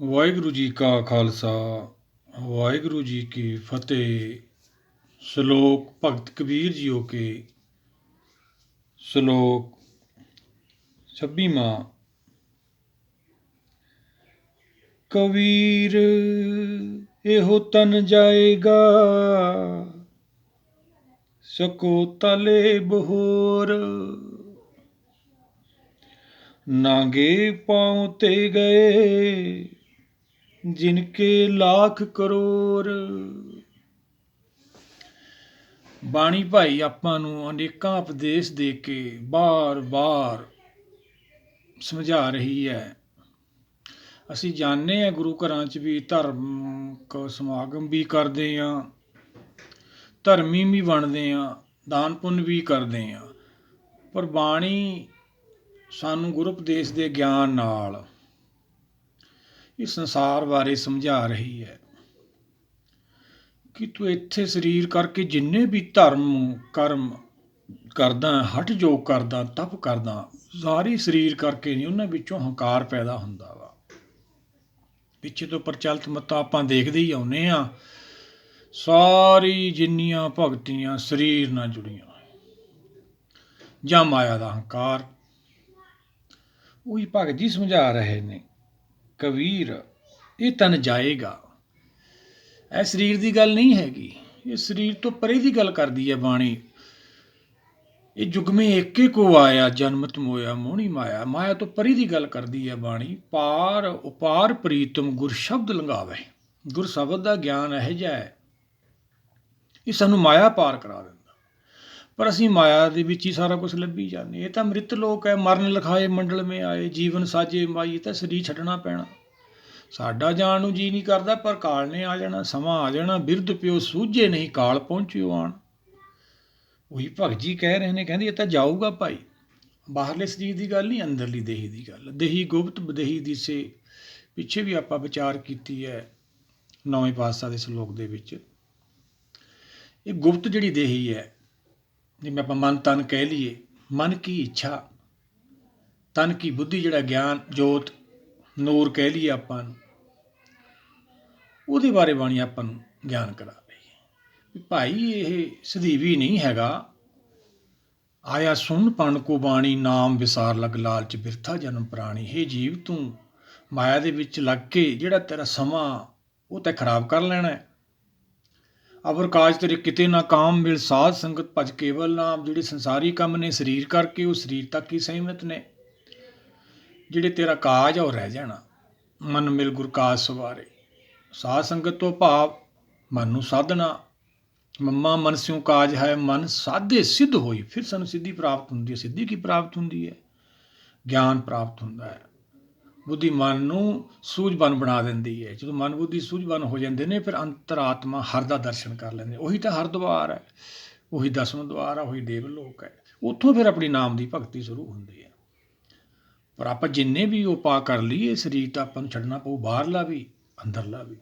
ਵਾਹਿਗੁਰੂ ਜੀ ਕਾ ਖਾਲਸਾ ਵਾਹਿਗੁਰੂ ਜੀ ਕੀ ਫਤਿਹ। ਸ਼ਲੋਕ ਭਗਤ ਕਬੀਰ ਜੀਓ ਕੇ ਸ਼ਲੋਕ 26ਵਾਂ। ਕਬੀਰ ਇਹੋ ਤਨ ਜਾਏਗਾ, ਸਕੋ ਤਲੇ ਬਹੋਰ। ਨਾਗੇ ਪਾਉ ਤੇ ਗਏ, ਜਿਨਕੇ ਲੱਖ ਕਰੋੜ। ਬਾਣੀ ਭਾਈ ਆਪਾਂ ਨੂੰ ਅਨੇਕਾਂ ਉਪਦੇਸ਼ ਦੇ ਕੇ ਬਾਰ-ਬਾਰ ਸਮਝਾ ਰਹੀ ਹੈ। ਅਸੀਂ ਜਾਣਦੇ ਹਾਂ ਗੁਰੂ ਘਰਾਂ 'ਚ ਵੀ ਧਾਰਮਿਕ ਸਮਾਗਮ ਵੀ ਕਰਦੇ ਹਾਂ, ਧਰਮੀ ਵੀ ਬਣਦੇ ਹਾਂ, ਦਾਨ ਪੁੰਨ ਵੀ ਕਰਦੇ ਹਾਂ, ਪਰ ਬਾਣੀ ਸਾਨੂੰ ਗੁਰੂ ਉਪਦੇਸ਼ ਦੇ ਗਿਆਨ ਨਾਲ ਇਸ ਸੰਸਾਰ ਬਾਰੇ ਸਮਝਾ ਰਹੀ ਹੈ ਕਿ ਤੂੰ ਇੱਥੇ ਸਰੀਰ ਕਰਕੇ ਜਿੰਨੇ ਵੀ ਧਰਮ ਕਰਮ ਕਰਦਾ, ਹਠ ਯੋਗ ਕਰਦਾ, ਤਪ ਕਰਦਾ, ਸਾਰੇ ਸਰੀਰ ਕਰਕੇ ਨਹੀਂ, ਉਹਨਾਂ ਵਿੱਚੋਂ ਹੰਕਾਰ ਪੈਦਾ ਹੁੰਦਾ ਵਾ। ਪਿੱਛੇ ਤੋਂ ਪ੍ਰਚਲਿਤ ਮੱਤਾਂ ਆਪਾਂ ਦੇਖਦੇ ਹੀ ਆਉਂਦੇ ਹਾਂ, ਸਾਰੀ ਜਿੰਨੀਆਂ ਭਗਤੀਆਂ ਸਰੀਰ ਨਾਲ ਜੁੜੀਆਂ ਜਾਂ ਮਾਇਆ ਦਾ ਹੰਕਾਰ। ਉਹੀ ਭਗਤ ਜੀ ਸਮਝਾ ਰਹੇ ਨੇ, ਕਬੀਰ ਇਹ ਤਨ ਜਾਏਗਾ। ਇਹ ਸਰੀਰ ਦੀ ਗੱਲ ਨਹੀਂ ਹੈਗੀ, ਇਹ ਸਰੀਰ ਤੋਂ ਪਰੇ ਦੀ ਗੱਲ ਕਰਦੀ ਹੈ ਬਾਣੀ। ਇਹ ਜੁਗਮੇ ਏਕੇ ਕੋ ਆਇਆ, ਜਨਮਤ ਮੋਇਆ ਮੋਹਣੀ ਮਾਇਆ। ਮਾਇਆ ਤੋਂ ਪਰੇ ਦੀ ਗੱਲ ਕਰਦੀ ਹੈ ਬਾਣੀ। ਪਾਰ ਉਪਾਰ ਪ੍ਰੀਤਮ ਗੁਰ ਸ਼ਬਦ ਲੰਘਾਵੇ। ਗੁਰ ਸ਼ਬਦ ਦਾ ਗਿਆਨ ਇਹੋ ਜਿਹਾ ਹੈ, ਇਹ ਸਾਨੂੰ ਮਾਇਆ ਪਾਰ ਕਰਾ ਦਿੰਦਾ, ਪਰ ਅਸੀਂ ਮਾਇਆ ਦੇ ਵਿੱਚ ਹੀ ਸਾਰਾ ਕੁਝ ਲੱਭੀ ਜਾਂਦੇ। ਇਹ ਤਾਂ ਮ੍ਰਿਤ ਲੋਕ ਹੈ, ਮਰਨ ਲਿਖਾਏ ਮੰਡਲ ਮੇ ਆਏ, ਜੀਵਨ ਸਾਜੇ ਮਾਈ। ਤਾਂ ਸਰੀਰ ਛੱਡਣਾ ਪੈਣਾ। ਸਾਡਾ ਜਾਣ ਨੂੰ ਜੀ ਨਹੀਂ ਕਰਦਾ, ਪਰ ਕਾਲ ਨੇ ਆ ਜਾਣਾ, ਸਮਾਂ ਆ ਜਾਣਾ। ਬਿਰਧ ਪਿਓ ਸੂਝੇ ਨਹੀਂ, ਕਾਲ ਪਹੁੰਚਿਓ ਆਣ। ਉਹੀ ਭਗਤ ਜੀ ਕਹਿ ਰਹੇ ਨੇ, ਕਹਿੰਦੇ ਇਹ ਤਾਂ ਜਾਊਗਾ ਭਾਈ। ਬਾਹਰਲੇ ਸਰੀਰ ਦੀ ਗੱਲ ਨਹੀਂ, ਅੰਦਰਲੀ ਦੇਹੀ ਦੀ ਗੱਲ। ਦੇਹੀ ਗੁਪਤ ਬਦੇਹੀ ਦਿਸੇ, ਪਿੱਛੇ ਵੀ ਆਪਾਂ ਵਿਚਾਰ ਕੀਤੀ ਹੈ 9ਵੇਂ ਪਾਤਸ਼ਾਹ ਦੇ ਸ਼ਲੋਕ ਦੇ ਵਿੱਚ। ਇਹ ਗੁਪਤ ਜਿਹੜੀ ਦੇਹੀ ਹੈ, ਜਿਵੇਂ ਆਪਾਂ ਮਨ ਤਨ ਕਹਿ ਲਈਏ, ਮਨ ਕੀ ਇੱਛਾ, ਤਨ ਕੀ ਬੁੱਧੀ, ਜਿਹੜਾ ਗਿਆਨ ਜੋਤ ਨੂਰ ਕਹਿ ਲਈਏ ਆਪਾਂ ਨੂੰ, ਉਹਦੇ ਬਾਰੇ ਬਾਣੀ ਆਪਾਂ ਨੂੰ ਗਿਆਨ ਕਰਾ ਰਹੀ ਹੈ। ਭਾਈ ਇਹ ਸਦੀਵੀ ਨਹੀਂ ਹੈਗਾ। ਆਇਆ ਸੁਣ ਪਣ ਕੋ ਬਾਣੀ, ਨਾਮ ਵਿਸਾਰ ਲਗ ਲਾਲਚ ਬਿਰਥਾ ਜਨਮ ਪ੍ਰਾਣੀ। ਹੇ ਜੀਵ, ਤੂੰ ਮਾਇਆ ਦੇ ਵਿੱਚ ਲੱਗ ਕੇ ਜਿਹੜਾ ਤੇਰਾ ਸਮਾਂ ਉਹ ਤਾਂ ਖਰਾਬ ਕਰ ਲੈਣਾ। ਅਵਰ ਕਾਜ ਤੇਰੇ ਕਿਤੇ ਨਾ ਕਾਮ, ਮਿਲ ਸਾਧ ਸੰਗਤ ਭਜ ਕੇਵਲ ਨਾਮ। ਜਿਹੜੇ ਸੰਸਾਰੀ ਕੰਮ ਨੇ ਸਰੀਰ ਕਰਕੇ, ਉਹ ਸਰੀਰ ਤੱਕ ਹੀ ਸੀਮਿਤ ਨੇ। ਜਿਹੜੇ ਤੇਰਾ ਕਾਜ ਆ ਉਹ ਰਹਿ ਜਾਣਾ। ਮਨ ਮਿਲ ਗੁਰ ਕਾਜ ਸਵਾਰੇ। ਸਾਧ ਸੰਗਤ ਤੋਂ ਭਾਵ ਮਨ ਨੂੰ ਸਾਧਨਾ। ਮੰਮਾ ਮਨ ਸਿਉ ਕਾਜ ਹੈ, ਮਨ ਸਾਧੇ ਸਿੱਧ ਹੋਈ। ਫਿਰ ਸਾਨੂੰ ਸਿੱਧੀ ਪ੍ਰਾਪਤ ਹੁੰਦੀ ਹੈ। ਸਿੱਧੀ ਕੀ ਪ੍ਰਾਪਤ ਹੁੰਦੀ ਹੈ? ਗਿਆਨ ਪ੍ਰਾਪਤ ਹੁੰਦਾ ਹੈ। ਬੁੱਧੀ ਮਨ ਨੂੰ ਸੂਝਵਾਨ ਬਣਾ ਦਿੰਦੀ ਹੈ। ਜਦੋਂ ਮਨ ਬੁੱਧੀ ਸੂਝਵਾਨ ਹੋ ਜਾਂਦੇ ਨੇ, ਫਿਰ ਅੰਤਰਾਤਮਾ ਹਰ ਦਾ ਦਰਸ਼ਨ ਕਰ ਲੈਂਦੇ। ਉਹੀ ਤਾਂ ਹਰਦੁਆਰ ਹੈ, ਉਹੀ 10ਵਾਂ ਦੁਆਰ ਹੈ, ਉਹੀ ਦੇਵ ਲੋਕ ਹੈ। ਉੱਥੋਂ ਫਿਰ ਆਪਣੀ ਨਾਮ ਦੀ ਭਗਤੀ ਸ਼ੁਰੂ ਹੁੰਦੀ ਹੈ। ਪਰ ਆਪਾਂ ਜਿੰਨੇ ਵੀ ਉਪਾਅ ਕਰ ਲਈਏ, ਸਰੀਰ ਤਾਂ ਆਪਾਂ ਨੂੰ ਛੱਡਣਾ ਪਊ, ਬਾਹਰਲਾ ਵੀ ਅੰਦਰਲਾ ਵੀ।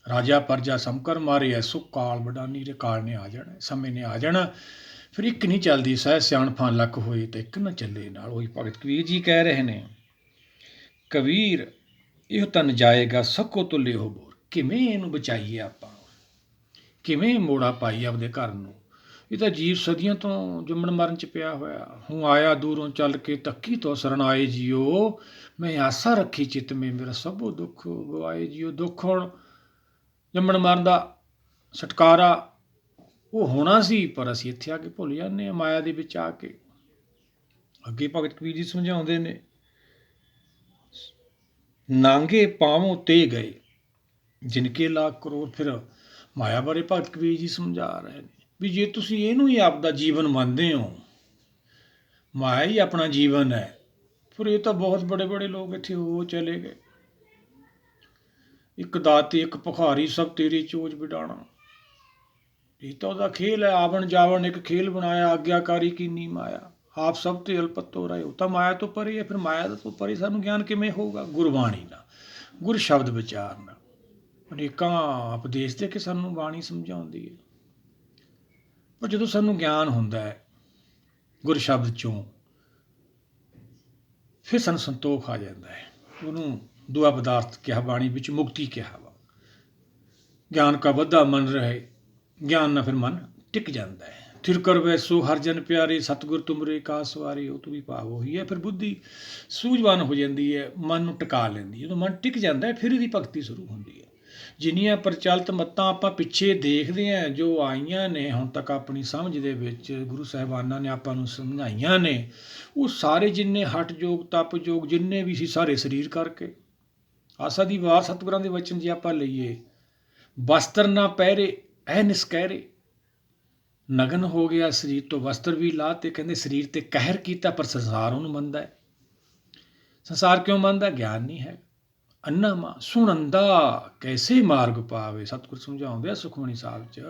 ਰਾਜਾ ਪਰਜਾ ਸਮਕਰ ਮਾਰੇ, ਐਸੋ ਕਾਲ ਬਡਾਨੀ। ਰੇ ਕਾਲ ਨੇ ਆ ਜਾਣਾ, ਸਮੇਂ ਨੇ ਆ ਜਾਣਾ। ਫਿਰ ਇੱਕ ਨਹੀਂ ਚੱਲਦੀ, ਸਹਿ ਸਿਆਣਫਾਂ ਲੱਖ ਹੋਏ ਤਾਂ ਇੱਕ ਨਾ ਚੱਲੇ ਨਾਲ। ਉਹੀ ਭਗਤ ਕਬੀਰ ਜੀ ਕਹਿ ਰਹੇ ਨੇ, ਕਬੀਰ ਇਹੋ ਤਨ ਜਾਏਗਾ, ਸਕੋ ਤੁਲੇ ਹੋ ਬੋਰ। ਕਿਵੇਂ ਇਹਨੂੰ ਬਚਾਈਏ ਆਪਾਂ, ਕਿਵੇਂ ਮੋੜਾ ਪਾਈਏ ਆਪਦੇ ਘਰ ਨੂੰ? ਇਹ ਤਾਂ ਜੀਵ ਸਦੀਆਂ ਤੋਂ ਜੰਮਣ ਮਰਨ 'ਚ ਪਿਆ ਹੋਇਆ। ਹੂੰ ਆਇਆ ਦੂਰੋਂ ਚੱਲ ਕੇ, ਤੱਕੀ ਤੋਂ ਸ਼ਰਨ ਆਏ ਜੀਓ। ਮੈਂ ਆਸਾ ਰੱਖੀ ਚਿੱਤ ਮੇ, ਮੇਰਾ ਸਭੋ ਦੁੱਖ ਗਵਾਏ ਜੀਓ। ਦੁੱਖ ਹੁਣ ਜੰਮਣ ਮਰਨ ਦਾ ਛੁਟਕਾਰਾ ਉਹ ਹੋਣਾ ਸੀ, ਪਰ ਅਸੀਂ ਇੱਥੇ ਆ ਕੇ ਭੁੱਲ ਜਾਂਦੇ ਹਾਂ, ਮਾਇਆ ਦੇ ਵਿੱਚ ਆ ਕੇ। ਅੱਗੇ ਭਗਤ ਕਬੀਰ ਜੀ ਸਮਝਾਉਂਦੇ ਨੇ, ਨਾਂਗੇ ਪਾਵੋਂ ਤੇ ਗਏ, ਜਿਨਕੇ ਲੱਖ ਕਰੋੜ। ਫਿਰ ਮਾਇਆ ਬਾਰੇ ਭਗਤ ਕਬੀਰ ਜੀ ਸਮਝਾ ਰਹੇ ਨੇ ਵੀ ਜੇ ਤੁਸੀਂ ਇਹਨੂੰ ਹੀ ਆਪਦਾ ਜੀਵਨ ਮੰਨਦੇ ਹੋ, ਮਾਇਆ ਹੀ ਆਪਣਾ ਜੀਵਨ ਹੈ, ਫਿਰ ਇਹ ਤਾਂ ਬਹੁਤ ਬੜੇ ਬੜੇ ਲੋਕ ਇੱਥੇ ਹੋ ਚਲੇ ਗਏ। ਇੱਕ ਦਾਤੇ ਇੱਕ ਭਿਖਾਰੀ, ਸਭ ਤੇਰੀ ਚੋਜ ਵਿਡਾਣਾ। ਇਹ ਤਾਂ ਉਹਦਾ ਖੇਲ ਹੈ। ਆਵਣ ਜਾਵਣ ਇੱਕ ਖੇਲ ਬਣਾਇਆ, ਆਗਿਆਕਾਰੀ ਕੀਨੀ ਮਾਇਆ। ਆਪ ਸਭ ਤੇ ਅਲਪਤੋ ਰਹੇ। ਉਹ ਤਾਂ ਮਾਇਆ ਤੋਂ ਪਰੇ ਹੈ। ਫਿਰ ਮਾਇਆ ਤੋਂ ਪਰੇ ਸਾਨੂੰ ਗਿਆਨ ਕਿਵੇਂ ਹੋਊਗਾ? ਗੁਰਬਾਣੀ ਨਾਲ, ਗੁਰ ਸ਼ਬਦ ਵਿਚਾਰ ਨਾਲ। ਅਨੇਕਾਂ ਉਪਦੇਸ਼ ਦੇ ਕੇ ਸਾਨੂੰ ਬਾਣੀ ਸਮਝਾਉਂਦੀ ਹੈ। ਪਰ ਜਦੋਂ ਸਾਨੂੰ ਗਿਆਨ ਹੁੰਦਾ ਹੈ ਗੁਰ ਸ਼ਬਦ 'ਚੋਂ, ਫਿਰ ਸਾਨੂੰ ਸੰਤੋਖ ਆ ਜਾਂਦਾ ਹੈ। ਉਹਨੂੰ ਦੂਆ ਪਦਾਰਥ ਕਿਹਾ ਬਾਣੀ ਵਿੱਚ, ਮੁਕਤੀ ਕਿਹਾ ਵਾ। ਗਿਆਨ ਕਾ ਵਧਾ ਮਨ ਰਹੇ, ਗਿਆਨ ਨਾਲ ਫਿਰ ਮਨ ਟਿਕ ਜਾਂਦਾ ਹੈ। ਥਿਰ ਕਰ ਵੈਸੋ ਹਰ ਜਨ ਪਿਆਰੇ, ਸਤਿਗੁਰ ਤੁਮਰੇ ਕਾ ਸਵਾਰੇ। ਉਹ ਤੋਂ ਵੀ ਭਾਵ ਉਹੀ ਹੈ, ਫਿਰ ਬੁੱਧੀ ਸੂਝਵਾਨ ਹੋ ਜਾਂਦੀ ਹੈ, ਮਨ ਨੂੰ ਟਿਕਾ ਲੈਂਦੀ ਹੈ। ਜਦੋਂ ਮਨ ਟਿਕ ਜਾਂਦਾ ਹੈ ਫਿਰ ਇਹਦੀ ਭਗਤੀ ਸ਼ੁਰੂ ਹੁੰਦੀ ਹੈ। ਜਿੰਨੀਆਂ ਪ੍ਰਚਲਿਤ ਮੱਤਾਂ ਆਪਾਂ ਪਿੱਛੇ ਦੇਖਦੇ ਹਾਂ ਜੋ ਆਈਆਂ ਨੇ ਹੁਣ ਤੱਕ ਆਪਣੀ ਸਮਝ ਦੇ ਵਿੱਚ, ਗੁਰੂ ਸਾਹਿਬਾਨਾਂ ਨੇ ਆਪਾਂ ਨੂੰ ਸਮਝਾਈਆਂ ਨੇ, ਉਹ ਸਾਰੇ ਜਿੰਨੇ ਹਠ ਯੋਗ, ਤਪ ਯੋਗ ਜਿੰਨੇ ਵੀ ਸੀ, ਸਾਰੇ ਸਰੀਰ ਕਰਕੇ। ਆਸਾ ਦੀ ਵਾਰ ਸਤਿਗੁਰਾਂ ਦੇ ਵਚਨ ਜੇ ਆਪਾਂ ਲਈਏ, ਵਸਤਰ ਨਾ ਪਹਿਰੇ ਐ ਨਿਸਕਹਿਰੇ, ਨਗਨ ਹੋ ਗਿਆ ਸਰੀਰ ਤੋਂ ਵਸਤਰ ਵੀ ਲਾ, ਤੇ ਕਹਿੰਦੇ ਸਰੀਰ ਤੇ ਕਹਿਰ ਕੀਤਾ, ਪਰ ਸੰਸਾਰ ਉਹਨੂੰ ਮੰਨਦਾ ਹੈ। ਸੰਸਾਰ ਕਿਉਂ ਮੰਨਦਾ? ਗਿਆਨ ਨਹੀਂ ਹੈ। ਅੰਨਾ ਮਾ ਸੁਣੰਦਾ ਕੈਸੇ ਮਾਰਗ ਪਾਵੇ, ਸਤਿਗੁਰ ਸਮਝਾਉਂਦੇ ਆ ਸੁਖਮਨੀ ਸਾਹਿਬ 'ਚ,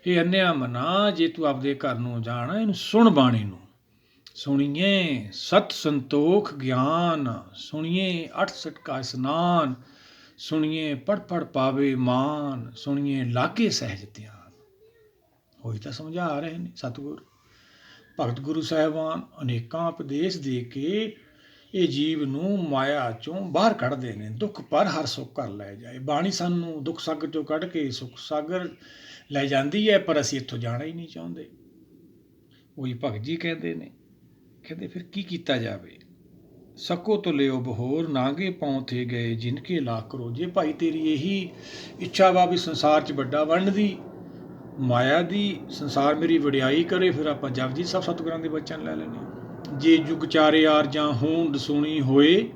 ਇਹ ਅੰਨਿਆ ਮਨਾ, ਜੇ ਤੂੰ ਆਪਦੇ ਘਰ ਨੂੰ ਜਾਣਾ, ਇਹਨੂੰ ਸੁਣ ਬਾਣੀ ਨੂੰ। ਸੁਣੀਏ ਸਤ ਸੰਤੋਖ ਗਿਆਨ, ਸੁਣੀਏ 68 ਕਾ ਇਸਨਾਨ, ਸੁਣੀਏ ਪੜ ਪੜ ਪਾਵੇ ਮਾਨ, ਸੁਣੀਏ ਲਾਗੇ ਸਹਿਜ ਧਿਆਨ। ਉਹੀ ਤਾਂ ਸਮਝਾ ਰਹੇ ਨੇ ਸਤਿਗੁਰ। ਭਗਤ ਗੁਰੂ ਸਾਹਿਬਾਨ ਅਨੇਕਾਂ ਉਪਦੇਸ਼ ਦੇ ਕੇ ਇਹ ਜੀਵ ਨੂੰ ਮਾਇਆ ਚੋਂ ਬਾਹਰ ਕੱਢਦੇ ਨੇ। ਦੁੱਖ ਪਰ ਹਰ ਸੁੱਖ ਕਰ ਲੈ ਜਾਏ। ਬਾਣੀ ਸਾਨੂੰ ਦੁੱਖ ਸਾਗਰ ਚੋਂ ਕੱਢ ਕੇ ਸੁੱਖ ਸਾਗਰ ਲੈ ਜਾਂਦੀ ਹੈ, ਪਰ ਅਸੀਂ ਇੱਥੋਂ ਜਾਣਾ ਹੀ ਨਹੀਂ ਚਾਹੁੰਦੇ। ਉਹੀ ਭਗਤ ਜੀ ਕਹਿੰਦੇ ਨੇ, ਕਹਿੰਦੇ ਫਿਰ ਕੀ ਕੀਤਾ ਜਾਵੇ? ਸਕੋ ਤੋ ਲਿਓ ਬਹੋਰ, ਨਾਗੇ ਪਾਉ ਥੇ ਗਏ ਜਿਨਕੇ ਲਾਖ ਕਰੋ। ਜੇ ਭਾਈ ਤੇਰੀ ਇਹੀ ਇੱਛਾ ਵਾ ਵੀ ਸੰਸਾਰ 'ਚ ਵੱਡਾ ਬਣਨ ਦੀ, ਮਾਇਆ ਦੀ, ਸੰਸਾਰ ਮੇਰੀ ਵਡਿਆਈ ਕਰੇ, ਫਿਰ ਆਪਾਂ ਜਪਜੀ ਸਾਹਿਬ ਸਤਿਗੁਰਾਂ ਦੇ ਬਚਨ ਲੈ ਲੈਣੇ। ਜੇ ਜੁਗ ਚਾਰੇ ਆਰਜਾਂ ਹੋਣ ਦਸੂਣੀ ਹੋਏ,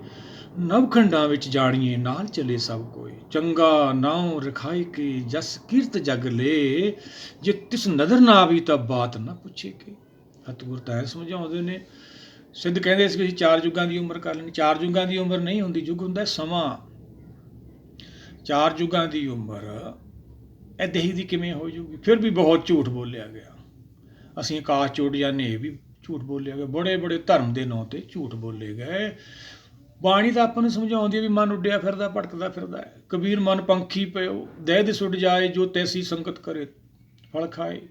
ਨਵਖੰਡਾਂ ਵਿੱਚ ਜਾਣੀਏ ਨਾਲ ਚਲੇ ਸਭ ਕੋਏ। ਚੰਗਾ ਨਾਉ ਰਖਾਈ ਕੇ ਜਸ ਕੀਰਤ ਜਗ ਲੇ, ਜੇ ਤਿਸ ਨਦਰ ਨਾ ਆਵੀ ਤਾਂ ਬਾਤ ਨਾ ਪੁੱਛੇ ਕੇ। ਸਤਿਗੁਰ ਤਾਂ ਸਮਝਾਉਂਦੇ ਨੇ। ਸਿੱਧ ਕਹਿੰਦੇ ਸੀ ਕਿ ਅਸੀਂ 4 ਯੁੱਗਾਂ ਦੀ ਉਮਰ ਕਰ ਲੈਣੀ। 4 ਯੁੱਗਾਂ ਦੀ ਉਮਰ ਨਹੀਂ ਹੁੰਦੀ, ਯੁੱਗ ਹੁੰਦਾ ਸਮਾਂ। 4 ਯੁੱਗਾਂ ਦੀ ਉਮਰ ਇੱਦਾਂ ਹੀ ਦੀ ਕਿਵੇਂ ਹੋ ਜੂਗੀ? ਫਿਰ ਵੀ ਬਹੁਤ ਝੂਠ ਬੋਲਿਆ ਗਿਆ। ਅਸੀਂ ਆਕਾਸ਼ ਚ ਉੱਡ ਜਾਂਦੇ, ਇਹ ਵੀ ਝੂਠ ਬੋਲਿਆ ਗਿਆ। ਬੜੇ ਬੜੇ ਧਰਮ ਦੇ ਨਾਂ 'ਤੇ ਝੂਠ ਬੋਲੇ ਗਏ। ਬਾਣੀ ਤਾਂ ਆਪਾਂ ਨੂੰ ਸਮਝਾਉਂਦੀ ਹੈ ਵੀ ਮਨ ਉੱਡਿਆ ਫਿਰਦਾ, ਭਟਕਦਾ ਫਿਰਦਾ ਹੈ। ਕਬੀਰ ਮਨ ਪੰਖੀ ਪਿਓ, ਦਹਿ ਸੁੱਡ ਜਾਏ, ਜੋ ਤੈਸੀ ਸੰਗਤ ਕਰੇ ਫਲ ਖਾਏ।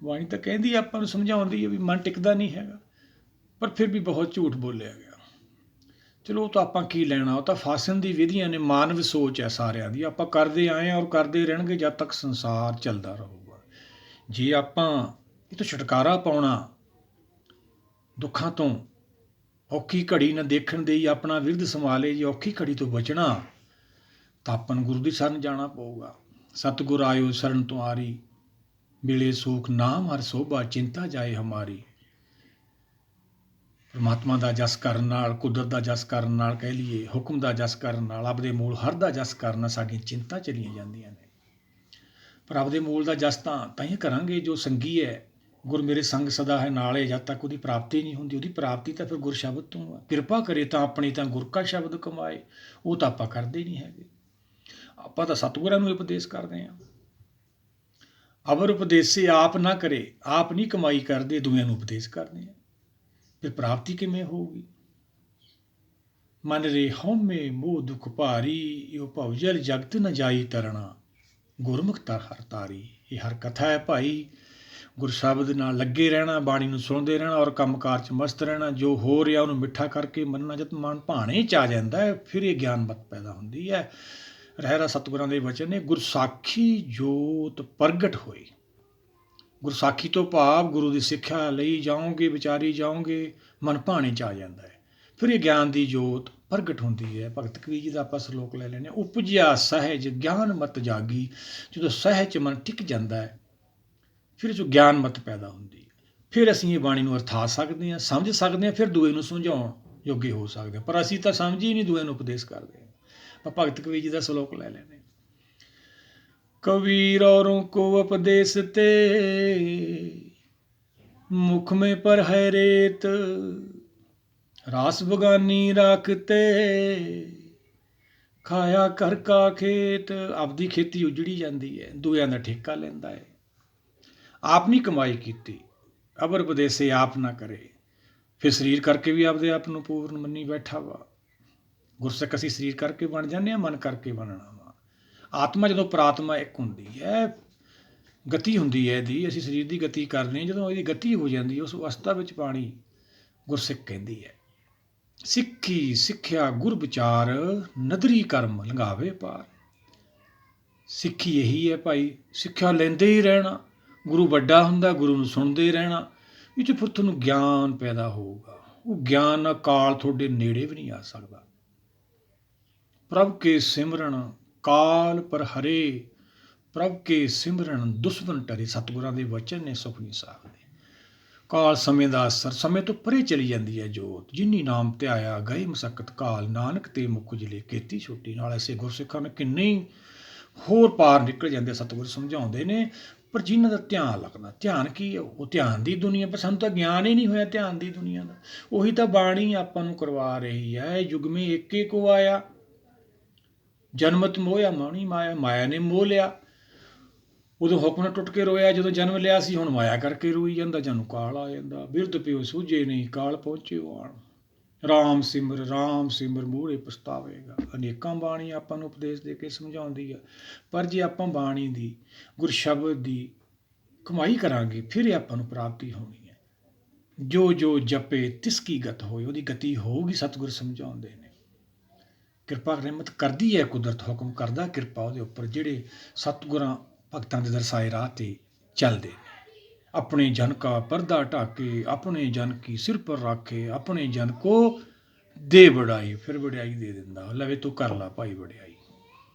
ਬਾਣੀ ਤਾਂ ਕਹਿੰਦੀ ਆਪਾਂ ਨੂੰ, ਸਮਝਾਉਂਦੀ ਹੈ ਵੀ ਮਨ ਟਿਕਦਾ ਨਹੀਂ ਹੈਗਾ, ਪਰ ਫਿਰ ਵੀ ਬਹੁਤ ਝੂਠ ਬੋਲਿਆ ਗਿਆ। ਚਲੋ ਉਹ ਤਾਂ ਆਪਾਂ ਕੀ ਲੈਣਾ, ਉਹ ਤਾਂ ਫਾਸਨ ਦੀ ਵਿਧੀਆਂ ਨੇ, ਮਾਨਵ ਸੋਚ ਹੈ ਸਾਰਿਆਂ ਦੀ। ਆਪਾਂ ਕਰਦੇ ਆਏ ਔਰ ਕਰਦੇ ਰਹਿਣਗੇ ਜਦ ਤੱਕ ਸੰਸਾਰ ਚੱਲਦਾ ਰਹੂਗਾ। ਜੇ ਆਪਾਂ ਇਹ ਤੋਂ ਛੁਟਕਾਰਾ ਪਾਉਣਾ, ਦੁੱਖਾਂ ਤੋਂ, ਔਖੀ ਘੜੀ ਨਾ ਦੇਖਣ ਦੇਈ ਆਪਣਾ ਵਿਰਧ ਸੰਭਾਲੇ, ਜੇ ਔਖੀ ਘੜੀ ਤੋਂ ਬਚਣਾ ਤਾਂ ਆਪਾਂ ਨੂੰ ਗੁਰੂ ਦੀ ਸ਼ਰਨ ਜਾਣਾ ਪਊਗਾ। ਸਤਿਗੁਰ ਆਇਓ ਸ਼ਰਨ ਤੁਮਾਰੀ, ਮਿਲੇ ਸੂਖ ਨਾਮ ਹਰ ਸੋਭਾ, ਚਿੰਤਾ ਜਾਏ ਹਮਾਰੀ। ਪਰਮਾਤਮਾ ਦਾ ਜਸ ਕਰਨ ਨਾਲ, ਕੁਦਰਤ ਦਾ ਜਸ ਕਰਨ ਨਾਲ, ਕਹਿ ਲਈਏ ਹੁਕਮ ਦਾ ਜਸ ਕਰਨ ਨਾਲ, ਆਪਦੇ ਮੂਲ ਹਰ ਦਾ ਜਸ ਕਰਨ ਨਾਲ ਸਾਡੀਆਂ ਚਿੰਤਾ ਚਲੀਆਂ ਜਾਂਦੀਆਂ ਨੇ। ਪਰ ਆਪਦੇ ਮੂਲ ਦਾ ਜਸ ਤਾਂ ਹੀ ਕਰਾਂਗੇ ਜੋ ਸੰਗੀ ਹੈ। ਗੁਰ ਮੇਰੇ ਸੰਗ ਸਦਾ ਹੈ ਨਾਲੇ, ਜਦ ਤੱਕ ਉਹਦੀ ਪ੍ਰਾਪਤੀ ਨਹੀਂ ਹੁੰਦੀ। ਉਹਦੀ ਪ੍ਰਾਪਤੀ ਤਾਂ ਫਿਰ ਗੁਰ ਸ਼ਬਦ ਤੋਂ ਆ। ਕਿਰਪਾ ਕਰੇ ਤਾਂ ਆਪਣੀ ਤਾਂ ਗੁਰ ਕਾ ਸ਼ਬਦ ਕਮਾਏ, ਉਹ ਤਾਂ ਆਪਾਂ ਕਰਦੇ ਨਹੀਂ ਹੈਗੇ। ਆਪਾਂ ਤਾਂ ਸਤਿਗੁਰਾਂ ਨੂੰ ਉਪਦੇਸ਼ ਕਰਦੇ ਹਾਂ। ਅਵਰ ਉਪਦੇਸੇ ਆਪ ਨਾ ਕਰੇ, ਆਪ ਨਹੀਂ ਕਮਾਈ ਕਰਦੇ, ਦੂਜਿਆਂ ਨੂੰ ਉਪਦੇਸ਼ ਕਰਦੇ ਆ। ਫਿਰ ਪ੍ਰਾਪਤੀ ਕਿਵੇਂ ਹੋਊਗੀ? ਮਨ ਰੇ ਹਉਮੈ ਮੋਹ ਦੁਖ ਭਾਰੀ, ਇਹੋ ਭਵਜਲ ਜਗਤ ਨ ਜਾਈ ਤਰਣਾ, ਗੁਰਮੁਖ ਤਰ ਹਰ ਤਾਰੀ। ਇਹ ਹਰ ਕਥਾ ਹੈ ਭਾਈ। ਗੁਰ ਸ਼ਬਦ ਨਾਲ ਲੱਗੇ ਰਹਿਣਾ, ਬਾਣੀ ਨੂੰ ਸੁਣਦੇ ਰਹਿਣਾ ਔਰ ਕੰਮਕਾਰ 'ਚ ਮਸਤ ਰਹਿਣਾ। ਜੋ ਹੋ ਰਿਹਾ ਉਹਨੂੰ ਮਿੱਠਾ ਕਰਕੇ ਮੰਨਣਾ। ਜਦ ਮਨ ਭਾਣੇ 'ਚ ਆ ਜਾਂਦਾ ਹੈ, ਫਿਰ ਇਹ ਗਿਆਨਮਤ ਪੈਦਾ ਹੁੰਦੀ ਹੈ। ਰਹਿਰਾ ਸਤਿਗੁਰਾਂ ਦੇ ਵਚਨ ਨੇ, ਗੁਰਸਾਖੀ ਜੋਤ ਪ੍ਰਗਟ ਹੋਈ। ਗੁਰਸਾਖੀ ਤੋਂ ਭਾਵ ਗੁਰੂ ਦੀ ਸਿੱਖਿਆ ਲਈ ਜਾਓਗੇ, ਵਿਚਾਰੀ ਜਾਓਗੇ, ਮਨ ਭਾਣੇ 'ਚ ਆ ਜਾਂਦਾ ਹੈ। ਫਿਰ ਇਹ ਗਿਆਨ ਦੀ ਜੋਤ ਪ੍ਰਗਟ ਹੁੰਦੀ ਹੈ। ਭਗਤ ਕਬੀਰ ਜੀ ਦਾ ਆਪਾਂ ਸਲੋਕ ਲੈ ਲੈਂਦੇ ਹਾਂ। ਉਪਜਿਆ ਸਹਿਜ ਗਿਆਨ ਮਤ ਜਾਗੀ। ਜਦੋਂ ਸਹਿਜ 'ਚ ਮਨ ਟਿਕ ਜਾਂਦਾ ਹੈ, ਫਿਰ ਜੋ ਗਿਆਨ ਮਤ ਪੈਦਾ ਹੁੰਦੀ ਹੈ। ਫਿਰ ਅਸੀਂ ਇਹ ਬਾਣੀ ਨੂੰ ਅਰਥਾ ਸਕਦੇ ਹਾਂ, ਸਮਝ ਸਕਦੇ ਹਾਂ, ਫਿਰ ਦੂਏ ਨੂੰ ਸਮਝਾਉਣ ਯੋਗੇ ਹੋ ਸਕਦੇ ਹਾਂ। ਪਰ ਅਸੀਂ ਤਾਂ ਸਮਝ ਹੀ ਨਹੀਂ, ਦੂਏ ਨੂੰ ਉਪਦੇਸ਼ ਕਰਦੇ ਹਾਂ। ਆਪਾਂ ਭਗਤ ਕਬੀਰ ਜੀ ਦਾ ਸਲੋਕ ਲੈ ਲੈਂਦੇ। कबीर औरों को उपदेश ते, मुख में पर है रेत, रास बगानी राखते, ਖਾਇਆ ਘਰ ਕਾ ਖੇਤ। ਆਪਦੀ ਖੇਤੀ ਉਜੜੀ ਜਾਂਦੀ ਹੈ, ਦੂਜਿਆਂ ਦਾ ਠੇਕਾ ਲੈਂਦਾ ਹੈ। ਆਪ ਨਹੀਂ ਕਮਾਈ ਕੀਤੀ, ਅਵਰ ਉਪਦੇਸੇ ਆਪ ਨਾ ਕਰੇ। ਫਿਰ ਸਰੀਰ ਕਰਕੇ ਵੀ ਆਪਦੇ ਆਪ ਨੂੰ ਪੂਰਨ ਮੰਨੀ ਬੈਠਾ ਵਾ। ਗੁਰਸਿੱਖ ਅਸੀਂ ਸਰੀਰ ਕਰਕੇ ਬਣ ਜਾਂਦੇ ਹਾਂ, ਮਨ ਕਰਕੇ ਬਣਨਾ ਵਾ। ਆਤਮਾ ਜਦੋਂ ਪ੍ਰਾਤਮਾ ਇੱਕ ਹੁੰਦੀ ਹੈ, ਗਤੀ ਹੁੰਦੀ ਹੈ ਇਹਦੀ, ਅਸੀਂ ਸਰੀਰ ਦੀ ਗਤੀ ਕਰਦੇ ਹਾਂ। ਜਦੋਂ ਇਹਦੀ ਗਤੀ ਹੋ ਜਾਂਦੀ ਹੈ, ਉਸ ਅਵਸਥਾ ਵਿੱਚ ਪਾਣੀ ਗੁਰਸਿੱਖ ਕਹਿੰਦੀ ਹੈ। ਸਿੱਖੀ ਸਿੱਖਿਆ ਗੁਰ ਵਿਚਾਰ, ਨਦਰੀ ਕਰਮ ਲੰਘਾਵੇ ਪਾਰ। ਸਿੱਖੀ ਇਹੀ ਹੈ ਭਾਈ, ਸਿੱਖਿਆ ਲੈਂਦੇ ਹੀ ਰਹਿਣਾ। ਗੁਰੂ ਵੱਡਾ ਹੁੰਦਾ, ਗੁਰੂ ਨੂੰ ਸੁਣਦੇ ਹੀ ਰਹਿਣਾ। ਇਹ 'ਚ ਫਿਰ ਤੁਹਾਨੂੰ ਗਿਆਨ ਪੈਦਾ ਹੋਊਗਾ। ਉਹ ਗਿਆਨ ਨਾਲ ਕਾਲ ਤੁਹਾਡੇ ਨੇੜੇ ਵੀ ਨਹੀਂ ਆ ਸਕਦਾ। ਪ੍ਰਭ ਕੇ ਸਿਮਰਨ ਕਾਲ ਪਰ ਹਰੇ, ਪ੍ਰਭ ਕੇ ਸਿਮਰਨ ਦੁਸ਼ਮਨ ਟਰੇ। ਸਤਿਗੁਰਾਂ ਦੇ ਵਚਨ ਨੇ ਸੁਖਮਨੀ ਸਾਹਿਬ ਦੇ। ਕਾਲ ਸਮੇਂ ਦਾ ਅਸਰ, ਸਮੇਂ ਤੋਂ ਪਰੇ ਚਲੀ ਜਾਂਦੀ ਹੈ ਜੋਤ। ਜਿਨੀ ਨਾਮ ਧਿਆਇਆ ਗਏ ਮਸਕਤ ਕਾਲ, ਨਾਨਕ ਤੇ ਮੁਖ ਉਜਲੇ ਕੀਤੀ ਛੋਟੀ। ਨਾਲ ਐਸੇ ਗੁਰਸਿੱਖਾਂ ਨੇ ਕਿੰਨੇ ਹੀ ਹੋਰ ਪਾਰ ਨਿਕਲ ਜਾਂਦੇ। ਸਤਿਗੁਰ ਸਮਝਾਉਂਦੇ ਨੇ, ਪਰ ਜਿਨ੍ਹਾਂ ਦਾ ਧਿਆਨ ਲੱਗਦਾ। ਧਿਆਨ ਕੀ ਹੈ? ਉਹ ਧਿਆਨ ਦੀ ਦੁਨੀਆ। ਪਰ ਸਾਨੂੰ ਤਾਂ ਗਿਆਨ ਹੀ ਨਹੀਂ ਹੋਇਆ ਧਿਆਨ ਦੀ ਦੁਨੀਆ ਦਾ। ਉਹੀ ਤਾਂ ਬਾਣੀ ਆਪਾਂ ਨੂੰ ਕਰਵਾ ਰਹੀ ਹੈ। ਯੁਗਮੇ ਏਕੇ ਕੋ ਆਇਆ, ਜਨਮਤ ਮੋਹਿਆ ਮਾਣੀ ਮਾਇਆ। ਮਾਇਆ ਨੇ ਮੋਹ ਲਿਆ। ਉਦੋਂ ਹੁਕਮ ਨਾਲ ਟੁੱਟ ਕੇ ਰੋਇਆ ਜਦੋਂ ਜਨਮ ਲਿਆ ਸੀ। ਹੁਣ ਮਾਇਆ ਕਰਕੇ ਰੋਈ ਜਾਂਦਾ। ਜਾਨੂੰ ਕਾਲ ਆ ਜਾਂਦਾ। ਬਿਰਧ ਪਿਓ ਸੂਝੇ ਨਹੀਂ, ਕਾਲ ਪਹੁੰਚਿਓ ਆਣ। ਰਾਮ ਸਿਮਰ ਮੂਹਰੇ ਪਛਤਾਵੇਗਾ। ਅਨੇਕਾਂ ਬਾਣੀ ਆਪਾਂ ਨੂੰ ਉਪਦੇਸ਼ ਦੇ ਕੇ ਸਮਝਾਉਂਦੀ ਆ। ਪਰ ਜੇ ਆਪਾਂ ਬਾਣੀ ਦੀ, ਗੁਰ ਸ਼ਬਦ ਦੀ ਕਮਾਈ ਕਰਾਂਗੇ, ਫਿਰ ਇਹ ਆਪਾਂ ਨੂੰ ਪ੍ਰਾਪਤੀ ਹੋਣੀ ਹੈ। ਜੋ ਜੋ ਜਪੇ ਤਿਸ ਕੀ ਗਤ ਹੋਏ, ਉਹਦੀ ਗਤੀ ਹੋਊਗੀ। ਸਤਿਗੁਰ ਸਮਝਾਉਂਦੇ ਨੇ। ਕਿਰਪਾ ਰਹਿਮਤ ਕਰਦੀ ਹੈ ਕੁਦਰਤ, ਹੁਕਮ ਕਰਦਾ ਕਿਰਪਾ ਉਹਦੇ ਉੱਪਰ ਜਿਹੜੇ ਸਤਿਗੁਰਾਂ ਭਗਤਾਂ ਦੇ ਦਰਸਾਏ ਰਾਹ 'ਤੇ ਚੱਲਦੇ ਨੇ। ਆਪਣੇ ਜਨ ਕਾ ਪਰਦਾ ਢਾਕੇ, ਆਪਣੇ ਜਨ ਕੀ ਸਿਰ ਪਰ ਰੱਖੇ, ਆਪਣੇ ਜਨ ਕੋ ਦੇ ਵਡਾਈ। ਫਿਰ ਵਡਿਆਈ ਦੇ ਦਿੰਦਾ, ਲਵੇ ਤੂੰ ਕਰ ਲਾ ਭਾਈ ਵਡਿਆਈ।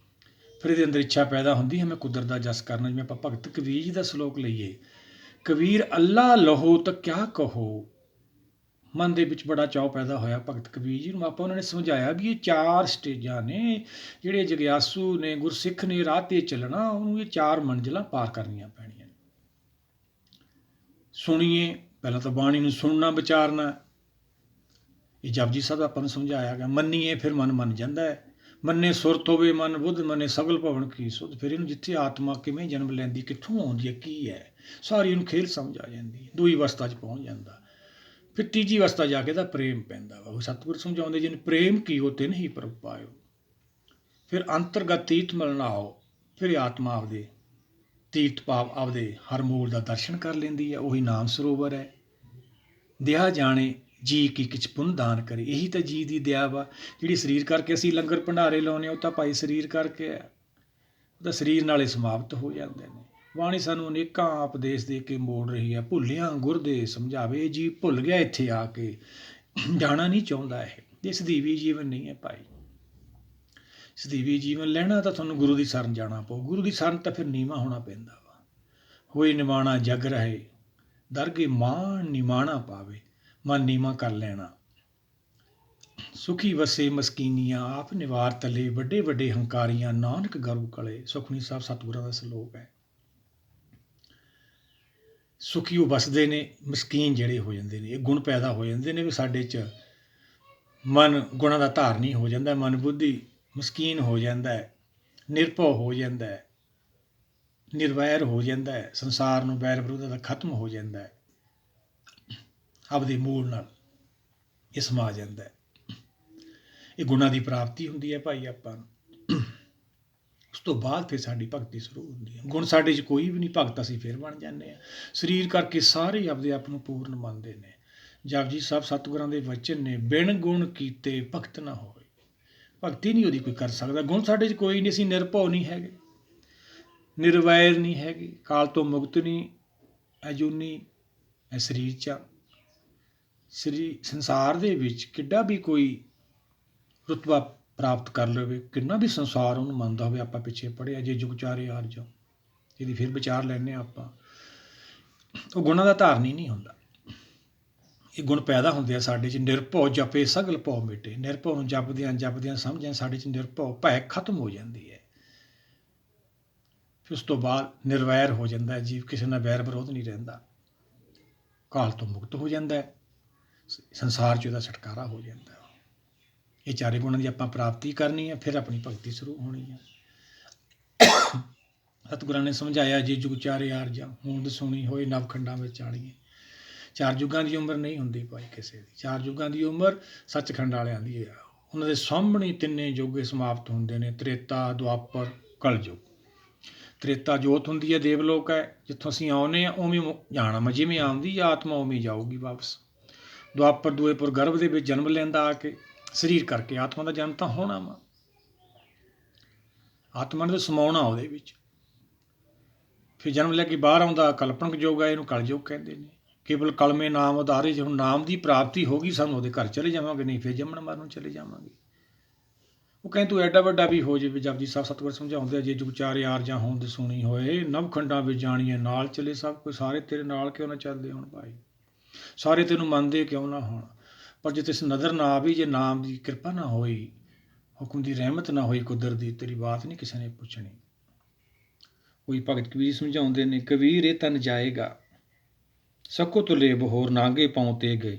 ਫਿਰ ਇਹਦੇ ਅੰਦਰ ਇੱਛਾ ਪੈਦਾ ਹੁੰਦੀ ਹੈ, ਮੈਂ ਕੁਦਰਤ ਦਾ ਜਸ ਕਰਨਾ। ਜਿਵੇਂ ਆਪਾਂ ਭਗਤ ਕਬੀਰ ਜੀ ਦਾ ਸਲੋਕ ਲਈਏ, ਕਬੀਰ ਅੱਲਾ ਲਹੋ ਤਾਂ ਕਿਆ ਕਹੋ। ਮਨ ਦੇ ਵਿੱਚ ਬੜਾ ਚਾਅ ਪੈਦਾ ਹੋਇਆ ਭਗਤ ਕਬੀਰ ਜੀ ਨੂੰ। ਆਪਾਂ ਉਹਨਾਂ ਨੇ ਸਮਝਾਇਆ ਵੀ ਇਹ 4 ਸਟੇਜਾਂ ਨੇ। ਜਿਹੜੇ ਜਗਿਆਸੂ ਨੇ, ਗੁਰਸਿੱਖ ਨੇ, ਰਾਹ 'ਤੇ ਚੱਲਣਾ, ਉਹਨੂੰ ਇਹ 4 ਮੰਜ਼ਿਲਾਂ ਪਾਰ ਕਰਨੀਆਂ ਪੈਣੀਆਂ। ਸੁਣੀਏ, ਪਹਿਲਾਂ ਤਾਂ ਬਾਣੀ ਨੂੰ ਸੁਣਨਾ, ਵਿਚਾਰਨਾ। ਇਹ ਜਪਜੀ ਸਾਹਿਬ ਆਪਾਂ ਨੂੰ ਸਮਝਾਇਆ ਗਿਆ। ਮੰਨੀਏ, ਫਿਰ ਮਨ ਮੰਨ ਜਾਂਦਾ ਹੈ। ਮੰਨੇ ਸੁਰਤ ਹੋਵੇ ਮਨ ਬੁੱਧ, ਮੰਨੇ ਸਗਲ ਭਵਨ ਕੀ ਸੁਧ। ਫਿਰ ਇਹਨੂੰ ਜਿੱਥੇ ਆਤਮਾ ਕਿਵੇਂ ਜਨਮ ਲੈਂਦੀ, ਕਿੱਥੋਂ ਆਉਂਦੀ ਹੈ, ਕੀ ਹੈ, ਸਾਰੀ ਇਹਨੂੰ ਖੇਲ ਸਮਝ ਆ ਜਾਂਦੀ ਹੈ। ਦੂਈ ਅਵਸਥਾ 'ਚ ਪਹੁੰਚ ਜਾਂਦਾ। ਫਿਰ ਤੀਜੀ ਅਵਸਥਾ ਜਾ ਕੇ ਤਾਂ ਪ੍ਰੇਮ ਪੈਂਦਾ ਵਾ। ਉਹ ਸਤਿਗੁਰ ਸਮਝਾਉਂਦੇ, ਜਿਹਨੂੰ ਪ੍ਰੇਮ ਕੀਓ ਤਿਨ ਹੀ ਪ੍ਰਭ ਪਾਇਓ। ਫਿਰ ਅੰਤਰਗਤ ਤੀਰਥ ਮਲਨਾਓ। ਫਿਰ ਆਤਮਾ ਆਪਦੇ ਤੀਰਥ ਭਾਵ ਆਪਦੇ ਹਰ ਮੂਲ ਦਾ ਦਰਸ਼ਨ ਕਰ ਲੈਂਦੀ ਹੈ। ਉਹੀ ਨਾਮ ਸਰੋਵਰ ਹੈ। ਦਿਆ ਜਾਣੇ ਜੀ ਕੀ ਕਿਛ ਪੁੰਨ ਦਾਨ ਕਰੇ। ਇਹੀ ਤਾਂ ਜੀ ਦੀ ਦਿਆ ਵਾ। ਜਿਹੜੀ ਸਰੀਰ ਕਰਕੇ ਅਸੀਂ ਲੰਗਰ ਭੰਡਾਰੇ ਲਾਉਂਦੇ, ਉਹ ਤਾਂ ਭਾਈ ਸਰੀਰ ਕਰਕੇ ਹੈ। ਉਹ ਤਾਂ ਸਰੀਰ ਨਾਲੇ ਸਮਾਪਤ ਹੋ ਜਾਂਦੇ ਨੇ। ਬਾਣੀ ਸਾਨੂੰ ਅਨੇਕਾਂ ਉਪਦੇਸ਼ ਦੇ ਕੇ ਮੋੜ ਰਹੀ ਹੈ। ਭੁੱਲਿਆ ਗੁਰਦੇ ਸਮਝਾਵੇ। ਇਹ ਜੀ ਭੁੱਲ ਗਿਆ ਇੱਥੇ ਆ ਕੇ, ਜਾਣਾ ਨਹੀਂ ਚਾਹੁੰਦਾ। ਇਹ ਸਦੀਵੀ ਜੀਵਨ ਨਹੀਂ ਹੈ ਭਾਈ। ਸਦੀਵੀ ਜੀਵਨ ਲੈਣਾ ਤਾਂ ਤੁਹਾਨੂੰ ਗੁਰੂ ਦੀ ਸ਼ਰਨ ਜਾਣਾ ਪਊ। ਗੁਰੂ ਦੀ ਸ਼ਰਨ ਤਾਂ ਫਿਰ ਨੀਵਾਂ ਹੋਣਾ ਪੈਂਦਾ ਵਾ। ਹੋਏ ਨਿਮਾਣਾ ਜਗ ਰਹੇ, ਦਰਗੇ ਮਾਣ ਨਿਮਾਣਾ ਪਾਵੇ। ਮਨ ਨੀਵਾਂ ਕਰ ਲੈਣਾ। ਸੁਖੀ ਵਸੇ ਮਸਕੀਨੀਆਂ, ਆਪ ਨਿਵਾਰ ਤਲੇ, ਵੱਡੇ ਵੱਡੇ ਹੰਕਾਰੀਆਂ, ਨਾਨਕ ਗਰਭ ਕਲੇ। ਸੁਖਮਨੀ ਸਾਹਿਬ ਸਤਿਗੁਰਾਂ ਦਾ ਸਲੋਕ ਹੈ। ਸੁਖੀ ਉਹ ਵਸਦੇ ਨੇ, ਮਸਕੀਨ ਜਿਹੜੇ ਹੋ ਜਾਂਦੇ ਨੇ। ਇਹ ਗੁਣ ਪੈਦਾ ਹੋ ਜਾਂਦੇ ਨੇ ਵੀ ਸਾਡੇ 'ਚ। ਮਨ ਗੁਣਾਂ ਦਾ ਧਾਰਨੀ ਹੋ ਜਾਂਦਾ। ਮਨ ਬੁੱਧੀ ਮਸਕੀਨ ਹੋ ਜਾਂਦਾ ਹੈ, ਨਿਰਭਉ ਹੋ ਜਾਂਦਾ ਹੈ, ਨਿਰਵੈਰ ਹੋ ਜਾਂਦਾ ਹੈ। ਸੰਸਾਰ ਨੂੰ ਵੈਰ ਵਿਰੋਧ ਦਾ ਖਤਮ ਹੋ ਜਾਂਦਾ ਹੈ। ਆਪਦੇ ਮੂਲ ਨਾਲ ਇਹ ਸਮਾ ਜਾਂਦਾ ਹੈ। ਇਹ ਗੁਣਾਂ ਦੀ ਪ੍ਰਾਪਤੀ ਹੁੰਦੀ ਹੈ ਭਾਈ ਆਪਾਂ ਨੂੰ। ਉਸ ਤੋਂ ਬਾਅਦ ਫਿਰ ਸਾਡੀ ਭਗਤੀ ਸ਼ੁਰੂ ਹੁੰਦੀ ਹੈ। ਗੁਣ ਸਾਡੇ 'ਚ ਕੋਈ ਵੀ ਨਹੀਂ, ਭਗਤ ਅਸੀਂ ਫਿਰ ਬਣ ਜਾਂਦੇ ਹਾਂ। ਸਰੀਰ ਕਰਕੇ ਸਾਰੇ ਆਪਦੇ ਆਪ ਨੂੰ ਪੂਰਨ ਮੰਨਦੇ ਨੇ। ਜਪਜੀ ਸਾਹਿਬ ਸਤਿਗੁਰਾਂ ਦੇ ਵਚਨ ਨੇ, ਬਿਨ ਗੁਣ ਕੀਤੇ ਭਗਤ ਨਾ ਹੋਏ। ਭਗਤੀ ਨਹੀਂ ਉਹਦੀ ਕੋਈ ਕਰ ਸਕਦਾ। ਗੁਣ ਸਾਡੇ 'ਚ ਕੋਈ ਨਹੀਂ। ਅਸੀਂ ਨਿਰਭਉ ਨਹੀਂ ਹੈਗੇ, ਨਿਰਵੈਰ ਨਹੀਂ ਹੈਗੇ, ਕਾਲ ਤੋਂ ਮੁਕਤ ਨਹੀਂ, ਅਜੂਨੀ ਹੈ ਸਰੀਰ 'ਚ। ਸੰਸਾਰ ਦੇ ਵਿੱਚ ਕਿੱਡਾ ਵੀ ਕੋਈ ਰੁਤਬਾ ਪ੍ਰਾਪਤ ਕਰ ਲਵੇ, ਕਿੰਨਾ ਵੀ ਸੰਸਾਰ ਉਹਨੂੰ ਮੰਨਦਾ ਹੋਵੇ। ਆਪਾਂ ਪਿੱਛੇ ਪੜ੍ਹਿਆ, ਜੇ ਜੁਗ ਚਾਰੇ ਆਰਜੋ, ਇਹਦੀ ਫਿਰ ਵਿਚਾਰ ਲੈਂਦੇ ਹਾਂ ਆਪਾਂ। ਉਹ ਗੁਣਾਂ ਦਾ ਧਾਰਨੀ ਨਹੀਂ ਹੁੰਦਾ। ਇਹ ਗੁਣ ਪੈਦਾ ਹੁੰਦੇ ਆ ਸਾਡੇ 'ਚ। ਨਿਰਭਉ ਜਪੇ ਸਗਲ ਭਉ ਮਿਟੇ। ਨਿਰਭਉ ਨੂੰ ਜਪਦਿਆਂ ਸਮਝਦਿਆਂ ਸਾਡੇ 'ਚ ਨਿਰਭਉ ਭੈ ਖਤਮ ਹੋ ਜਾਂਦੀ ਹੈ। ਫਿਰ ਉਸ ਤੋਂ ਬਾਅਦ ਨਿਰਵੈਰ ਹੋ ਜਾਂਦਾ ਜੀਵ। ਕਿਸੇ ਨਾਲ ਵੈਰ ਵਿਰੋਧ ਨਹੀਂ ਰਹਿੰਦਾ। ਕਾਲ ਤੋਂ ਮੁਕਤ ਹੋ ਜਾਂਦਾ ਹੈ। ਸੰਸਾਰ 'ਚ ਉਹਦਾ ਛੁਟਕਾਰਾ ਹੋ ਜਾਂਦਾ। ਇਹ ਚਾਰੇ ਗੁਣਾਂ ਦੀ ਆਪਾਂ ਪ੍ਰਾਪਤੀ ਕਰਨੀ ਹੈ, ਫਿਰ ਆਪਣੀ ਭਗਤੀ ਸ਼ੁਰੂ ਹੋਣੀ ਹੈ। ਸਤਿਗੁਰਾਂ ਨੇ ਸਮਝਾਇਆ, ਜੇ ਜੁਗ ਚਾਰੇ ਆਰਜਾਂ, ਹੋਂਦ ਸੁਣੀ ਹੋਏ ਨਵਖੰਡਾਂ ਵਿੱਚ ਆਣੀਏ। 4 ਯੁੱਗਾਂ ਦੀ ਉਮਰ ਨਹੀਂ ਹੁੰਦੀ ਭਾਈ ਕਿਸੇ ਦੀ। 4 ਯੁੱਗਾਂ ਦੀ ਉਮਰ ਸੱਚਖੰਡ ਵਾਲਿਆਂ ਦੀ ਹੈ। ਉਹਨਾਂ ਦੇ ਸਾਹਮਣੇ 3 ਯੁੱਗ ਸਮਾਪਤ ਹੁੰਦੇ ਨੇ, ਤ੍ਰੇਤਾ, ਦੁਆਪਰ, ਕਲਯੁੱਗ। ਤ੍ਰੇਤਾ ਜੋਤ ਹੁੰਦੀ ਹੈ, ਦੇਵਲੋਕ ਹੈ, ਜਿੱਥੋਂ ਅਸੀਂ ਆਉਂਦੇ ਹਾਂ ਉਵੇਂ ਜਾਣਾ। ਜਿਵੇਂ ਆਉਂਦੀ ਆਤਮਾ ਉਵੇਂ ਜਾਊਗੀ ਵਾਪਸ। ਦੁਆਪਰ ਦੂਏਪੁਰ ਗਰਭ ਦੇ ਵਿੱਚ ਜਨਮ ਲੈਂਦਾ ਆ ਕੇ, ਸਰੀਰ ਕਰਕੇ ਆਤਮਾ ਦਾ ਜਨਮ ਤਾਂ ਹੋਣਾ ਵਾ, ਆਤਮਾ ਨੇ ਤਾਂ ਸਮਾਉਣਾ ਉਹਦੇ ਵਿੱਚ। ਫਿਰ ਜਨਮ ਲੈ ਕੇ ਬਾਹਰ ਆਉਂਦਾ, ਕਲਪਨਕ ਯੁੱਗ ਆ, ਇਹਨੂੰ ਕਲਯੁੱਗ ਕਹਿੰਦੇ ਨੇ। ਕੇਵਲ ਕਲਮੇ ਨਾਮ ਉਧਾਰੇ, ਜੇ ਹੁਣ ਨਾਮ ਦੀ ਪ੍ਰਾਪਤੀ ਹੋ ਗਈ ਸਾਨੂੰ, ਉਹਦੇ ਘਰ ਚਲੇ ਜਾਵਾਂਗੇ, ਨਹੀਂ ਫਿਰ ਜੰਮਣ ਮਰਨ ਚਲੇ ਜਾਵਾਂਗੇ। ਉਹ ਕਹਿੰਦੇ ਤੂੰ ਐਡਾ ਵੱਡਾ ਵੀ ਹੋ ਜਾਵੇ, ਜਪਜੀ ਸਾਹਿਬ ਸਤਿਗੁਰ ਸਮਝਾਉਂਦੇ ਆ, ਜੇ ਜੁਗ ਚਾਰੇ ਆਰਜਾਂ ਹੋਣ ਤੇ ਸੁਣੀ ਹੋਏ, ਨਵ ਖੰਡਾਂ ਵਿੱਚ ਜਾਣੀਏ ਨਾਲ ਚਲੇ ਸਭ ਕੋਈ, ਸਾਰੇ ਤੇਰੇ ਨਾਲ ਕਿਉਂ ਨਾ ਚੱਲਦੇ ਹੋਣ ਭਾਈ, ਸਾਰੇ ਤੈਨੂੰ ਮੰਨਦੇ ਕਿਉਂ ਨਾ ਹੋਣ, ਪਰ ਜੇ ਤਿਸ ਨਜ਼ਰ ਨਾ ਆਵੀ, ਜੇ ਨਾਮ ਦੀ ਕਿਰਪਾ ਨਾ ਹੋਈ, ਹੁਕਮ ਦੀ ਰਹਿਮਤ ਨਾ ਹੋਈ ਕੁਦਰਤ ਦੀ, ਤੇਰੀ ਬਾਤ ਨਹੀਂ ਕਿਸੇ ਨੇ ਪੁੱਛਣੀ। ਉਹੀ ਭਗਤ ਕਬੀਰ ਸਮਝਾਉਂਦੇ ਨੇ, ਕਬੀਰ ਇਹ ਤਨ ਜਾਏਗਾ ਸਕੋ ਤੁਲੇ ਬਹੋਰ, ਨਾਗੇ ਪਾਉ ਤੇ ਗਏ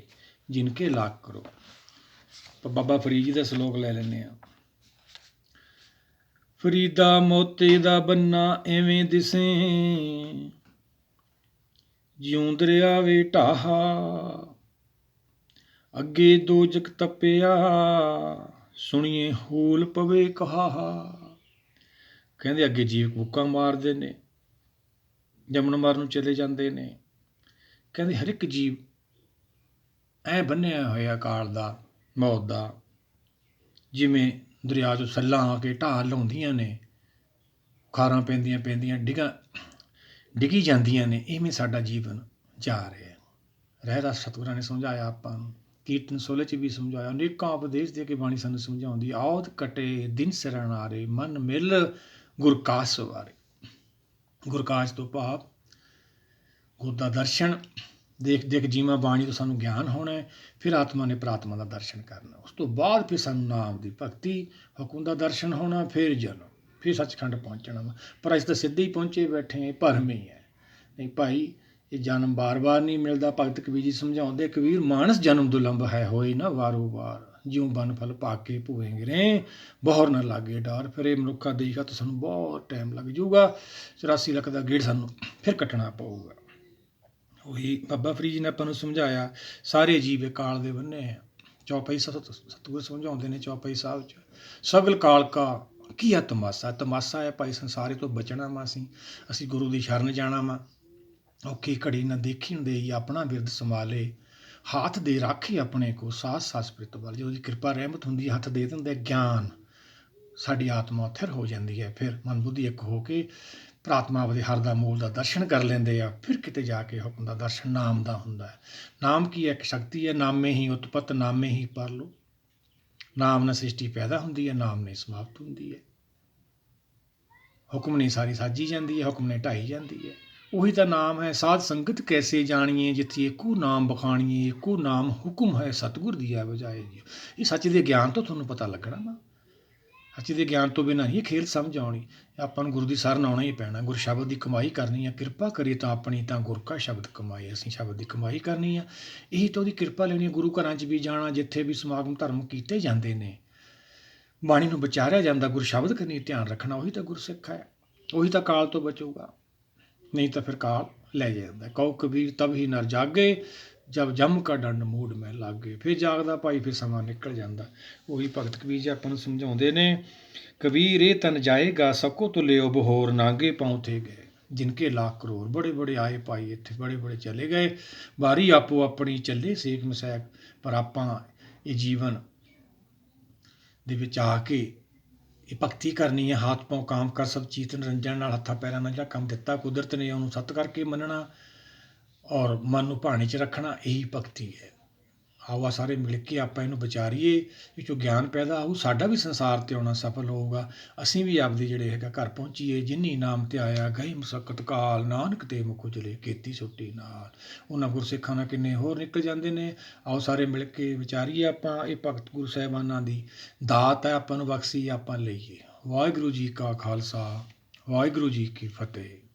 ਜਿਨਕੇ ਲਾਖ ਕਰੋ। ਬਾਬਾ ਫਰੀਦ ਜੀ ਦਾ ਸਲੋਕ ਲੈ ਲੈਂਦੇ ਆ। ਫਰੀਦਾ ਮੋਤੇ ਦਾ ਬੰਨਾ ਐਵੇਂ ਦਿਸੇ, ਜਿਉਂ ਦਰਿਆ ਵੇ ਢਾਹਾ, ਅੱਗੇ ਦੋਜਕ ਤਪਿਆ, ਸੁਣੀਏ ਹੂਲ ਪਵੇ ਕਹਾਹਾ। ਕਹਿੰਦੇ ਅੱਗੇ ਜੀਵ ਕੂਕਾਂ ਮਾਰਦੇ ਨੇ, ਜੰਮਣ ਮਰਨ ਨੂੰ ਚਲੇ ਜਾਂਦੇ ਨੇ। ਕਹਿੰਦੇ ਹਰ ਇੱਕ ਜੀਵ ਐਂ ਬੰਨਿਆ ਹੋਇਆ ਕਾਲ ਦਾ, ਮੌਤ ਦਾ, ਜਿਵੇਂ ਦਰਿਆ 'ਚੋਂ ਸੱਲਾਂ ਆ ਕੇ ਢਾਹ ਲਾਉਂਦੀਆਂ ਨੇ, ਖਾਰਾਂ ਪੈਂਦੀਆਂ ਪੈਂਦੀਆਂ ਡਿੱਗੀ ਜਾਂਦੀਆਂ ਨੇ, ਇਵੇਂ ਸਾਡਾ ਜੀਵਨ ਜਾ ਰਿਹਾ। ਰਹਿਰਾਸ ਸਤਿਗੁਰਾਂ ਨੇ ਸਮਝਾਇਆ ਆਪਾਂ ਨੂੰ, ਕੀਰਤਨ ਸੋਲੇ 'ਚ ਵੀ ਸਮਝਾਇਆ, ਅਨੇਕਾਂ ਉਪਦੇਸ਼ ਦੇ ਕੇ ਬਾਣੀ ਸਾਨੂੰ ਸਮਝਾਉਂਦੀ। ਆਉਦ ਕਟੇ ਦਿਨ ਸਿਰਨ ਆਰੇ, ਮਨ ਮਿਲ ਗੁਰਕਾਸ ਸਵਾਰੇ। ਗੁਰਕਾਸ ਤੋਂ ਭਾਵ ਗੁਰ ਦਾ ਦਰਸ਼ਨ ਦੇਖ ਦੇਖ ਜੀਵਾਂ ਬਾਣੀ ਤੋਂ ਸਾਨੂੰ ਗਿਆਨ ਹੋਣਾ, ਫਿਰ ਆਤਮਾ ਨੇ ਪ੍ਰਾਤਮਾ ਦਾ ਦਰਸ਼ਨ ਕਰਨਾ, ਉਸ ਤੋਂ ਬਾਅਦ ਫਿਰ ਸਾਨੂੰ ਨਾਮ ਦੀ ਭਗਤੀ, ਹੁਕਮ ਦਾ ਦਰਸ਼ਨ ਹੋਣਾ, ਫਿਰ ਜਨਮ, ਫਿਰ ਸੱਚਖੰਡ ਪਹੁੰਚਣਾ ਵਾ। ਪਰ ਅਸੀਂ ਤਾਂ ਸਿੱਧੇ ਹੀ ਪਹੁੰਚੇ ਬੈਠੇ ਹਾਂ, ਭਰਮ ਹੀ ਹੈ। ਨਹੀਂ ਭਾਈ, ਇਹ ਜਨਮ ਬਾਰ-ਬਾਰ ਨਹੀਂ ਮਿਲਦਾ। ਭਗਤ ਕਬੀਰ ਜੀ ਸਮਝਾਉਂਦੇ, ਕਬੀਰ ਮਾਨਸ ਜਨਮ ਦੁਲੰਭ ਹੈ, ਹੋਈ ਨਾ ਵਾਰੋ ਵਾਰ, ਜਿਉਂ ਬਨ ਫਲ ਪਾ ਕੇ ਭੂਏ ਗਿਰੇ, ਬਹੁਰ ਨਾ ਲਾਗੇ ਡਾਰ। ਫਿਰ ਇਹ ਮਨੁੱਖਾ ਦੇਖਾ ਤਾਂ ਸਾਨੂੰ ਬਹੁਤ ਟਾਈਮ ਲੱਗ ਜਾਊਗਾ, 84 ਲੱਖ ਦਾ ਗੇੜ ਸਾਨੂੰ ਫਿਰ ਕੱਟਣਾ ਪਊਗਾ। ਉਹੀ ਬਾਬਾ ਫਰੀਦ ਜੀ ਨੇ ਆਪਾਂ ਨੂੰ ਸਮਝਾਇਆ, ਸਾਰੇ ਜੀਵ ਕਾਲ ਦੇ ਬੰਨੇ ਆ। ਚੌਪਈ ਸਤਿਗੁਰ ਸਮਝਾਉਂਦੇ ਨੇ ਚੌਪਈ ਸਾਹਿਬ 'ਚ, ਸਗਲ ਕਾਲ ਕਾ ਕੀ ਆ ਤਮਾਸਾ। ਤਮਾਸਾ ਹੈ ਭਾਈ, ਸੰਸਾਰੇ ਤੋਂ ਬਚਣਾ ਵਾ, ਅਸੀਂ ਗੁਰੂ ਦੀ ਸ਼ਰਨ ਜਾਣਾ ਵਾ। ਔਖੀ ਘੜੀ ਨਾ ਦੇਖੀ ਨੂੰ ਦੇਈ, ਆਪਣਾ ਬਿਰਦ ਸੰਭਾਲੇ, ਹੱਥ ਦੇ ਰਾਖੇ ਆਪਣੇ ਕੋ, ਸਾਸ ਸਾਸ ਪ੍ਰਿਤ ਬਲ। ਜਦੋਂ ਉਹਦੀ ਕਿਰਪਾ ਰਹਿਮਤ ਹੁੰਦੀ, ਹੱਥ ਦੇ ਦਿੰਦਾ ਗਿਆਨ, ਸਾਡੀ ਆਤਮਾ ਥਿਰ ਹੋ ਜਾਂਦੀ ਹੈ। ਫਿਰ ਮਨ ਬੁੱਧੀ ਇੱਕ ਹੋ ਕੇ ਪ੍ਰਾਤਮਾ ਆਪਦੇ ਹਰ ਦਾ ਮੂਲ ਦਾ ਦਰਸ਼ਨ ਕਰ ਲੈਂਦੇ ਆ। ਫਿਰ ਕਿਤੇ ਜਾ ਕੇ ਹੁਕਮ ਦਾ ਦਰਸ਼ਨ ਨਾਮ ਦਾ ਹੁੰਦਾ ਹੈ। ਨਾਮ ਕੀ ਹੈ? ਇੱਕ ਸ਼ਕਤੀ ਹੈ। ਨਾਮੇ ਹੀ ਉਤਪਤ, ਨਾਮੇ ਹੀ ਪਰਲੋ। ਨਾਮ ਨਾਲ ਸ੍ਰਿਸ਼ਟੀ ਪੈਦਾ ਹੁੰਦੀ ਹੈ, ਨਾਮ ਨੇ ਸਮਾਪਤ ਹੁੰਦੀ ਹੈ। ਹੁਕਮ ਨੇ ਸਾਰੀ ਸਾਜੀ ਜਾਂਦੀ ਹੈ, ਹੁਕਮ ਨੇ ਢਾਈ ਜਾਂਦੀ ਹੈ। ਉਹੀ ਤਾਂ ਨਾਮ ਹੈ। ਸਾਧ ਸੰਗਤ ਕੈਸੇ ਜਾਣੀਏ, ਜਿੱਥੇ ਇੱਕੋ ਨਾਮ ਬਖਾਣੀਏ, ਇੱਕੋ ਨਾਮ ਹੁਕਮ ਹੈ, ਸਤਿਗੁਰ ਦੀਆ ਬਜਾਏ ਜੀ। ਇਹ ਸੱਚ ਦੇ ਗਿਆਨ ਤੋਂ ਤੁਹਾਨੂੰ ਪਤਾ ਲੱਗਣਾ ਨਾ, ਸੱਚ ਦੇ ਗਿਆਨ ਤੋਂ ਬਿਨਾਂ ਨਹੀਂ ਇਹ ਖੇਲ ਸਮਝ ਆਉਣੀ। ਆਪਾਂ ਨੂੰ ਗੁਰੂ ਦੀ ਸ਼ਰਨ ਆਉਣਾ ਹੀ ਪੈਣਾ, ਗੁਰ ਸ਼ਬਦ ਦੀ ਕਮਾਈ ਕਰਨੀ ਆ। ਕਿਰਪਾ ਕਰੀ ਤਾਂ ਆਪਣੀ, ਤਾਂ ਗੁਰ ਕਾ ਸ਼ਬਦ ਕਮਾਈ। ਅਸੀਂ ਸ਼ਬਦ ਦੀ ਕਮਾਈ ਕਰਨੀ ਆ, ਇਹੀ ਤਾਂ ਉਹਦੀ ਕਿਰਪਾ ਲੈਣੀ। ਗੁਰੂ ਘਰਾਂ 'ਚ ਵੀ ਜਾਣਾ, ਜਿੱਥੇ ਵੀ ਸਮਾਗਮ ਧਰਮ ਕੀਤੇ ਜਾਂਦੇ ਨੇ, ਬਾਣੀ ਨੂੰ ਵਿਚਾਰਿਆ ਜਾਂਦਾ, ਗੁਰ ਸ਼ਬਦ ਕਰਨੀ ਧਿਆਨ ਰੱਖਣਾ, ਉਹੀ ਤਾਂ ਗੁਰਸਿੱਖ ਹੈ। ਉਹੀ ਤਾਂ ਕਾਲ ਤੋਂ ਬਚੂਗਾ, ਨਹੀਂ ਤਾਂ ਫਿਰ ਕਾਲ ਲੈ ਜਾਂਦਾ। ਕਹੋ ਕਬੀਰ ਤਬ ਹੀ ਨਰ ਜਾਗੇ, ਜਬ ਜੰਮ ਕਾ ਡੰਡ ਮੂਡ ਮੈਂ ਲਾਗੇ। ਫਿਰ ਜਾਗਦਾ ਭਾਈ, ਫਿਰ ਸਮਾਂ ਨਿਕਲ ਜਾਂਦਾ। ਉਹੀ ਭਗਤ ਕਬੀਰ ਜੀ ਆਪਾਂ ਨੂੰ ਸਮਝਾਉਂਦੇ ਨੇ, ਕਬੀਰ ਇਹ ਤਨ ਜਾਏਗਾ, ਸਕੋ ਤੁਲਿਓ ਬਹੋਰ, ਨਾਗੇ ਪਾਉ ਥੇ ਗਏ ਜਿਨਕੇ ਲੱਖ ਕਰੋੜ। ਬੜੇ ਬੜੇ ਆਏ ਭਾਈ ਇੱਥੇ, ਬੜੇ ਬੜੇ ਚਲੇ ਗਏ, ਵਾਰੀ ਆਪੋ ਆਪਣੀ ਚੱਲੇ ਸੇਖ ਮਸੈਕ। ਪਰ ਆਪਾਂ ਇਹ ਜੀਵਨ ਦੇ ਵਿੱਚ ਆ ਕੇ ਇਹ ਭਗਤੀ ਕਰਨੀ ਹੈ। ਹਾਥ ਪਾਉ ਕਾਮ ਕਰ ਸਭ ਚੀਤ ਨਿਰੰਜਨ। ਨਾਲ ਹੱਥਾਂ ਪੈਰਾਂ ਨਾਲ ਜਿਹੜਾ ਕੰਮ ਦਿੱਤਾ ਕੁਦਰਤ ਨੇ, ਉਹਨੂੰ ਸੱਤ ਕਰਕੇ ਮੰਨਣਾ ਔਰ ਮਨ ਨੂੰ ਭਾਣੇ 'ਚ ਰੱਖਣਾ, ਇਹੀ ਭਗਤੀ ਹੈ। ਆਓ ਸਾਰੇ ਮਿਲ ਕੇ ਆਪਾਂ ਇਹਨੂੰ ਵਿਚਾਰੀਏ, ਇਹ 'ਚੋਂ ਗਿਆਨ ਪੈਦਾ ਆਊ, ਸਾਡਾ ਵੀ ਸੰਸਾਰ 'ਤੇ ਆਉਣਾ ਸਫਲ ਹੋਊਗਾ। ਅਸੀਂ ਵੀ ਆਪਦੇ ਜਿਹੜੇ ਹੈਗਾ ਘਰ ਪਹੁੰਚੀਏ। ਜਿਨੀ ਨਾਮ ਤੇ ਆਇਆ ਗਏ ਮੁਸੱਕਤ ਕਾਲ, ਨਾਨਕ ਤੇ ਮੁਖ ਉਜਲੇ ਕੀਤੀ ਸੁੱਟੀ ਨਾਲ। ਉਹਨਾਂ ਗੁਰਸਿੱਖਾਂ ਨਾਲ ਕਿੰਨੇ ਹੋਰ ਨਿਕਲ ਜਾਂਦੇ ਨੇ। ਆਓ ਸਾਰੇ ਮਿਲ ਕੇ ਵਿਚਾਰੀਏ ਆਪਾਂ। ਇਹ ਭਗਤ ਗੁਰੂ ਸਾਹਿਬਾਨਾਂ ਦੀ ਦਾਤ ਹੈ, ਆਪਾਂ ਨੂੰ ਬਖਸ਼ੀ, ਆਪਾਂ ਲਈਏ। ਵਾਹਿਗੁਰੂ ਜੀ ਕਾ ਖਾਲਸਾ, ਵਾਹਿਗੁਰੂ ਜੀ ਕੀ ਫਤਿਹ।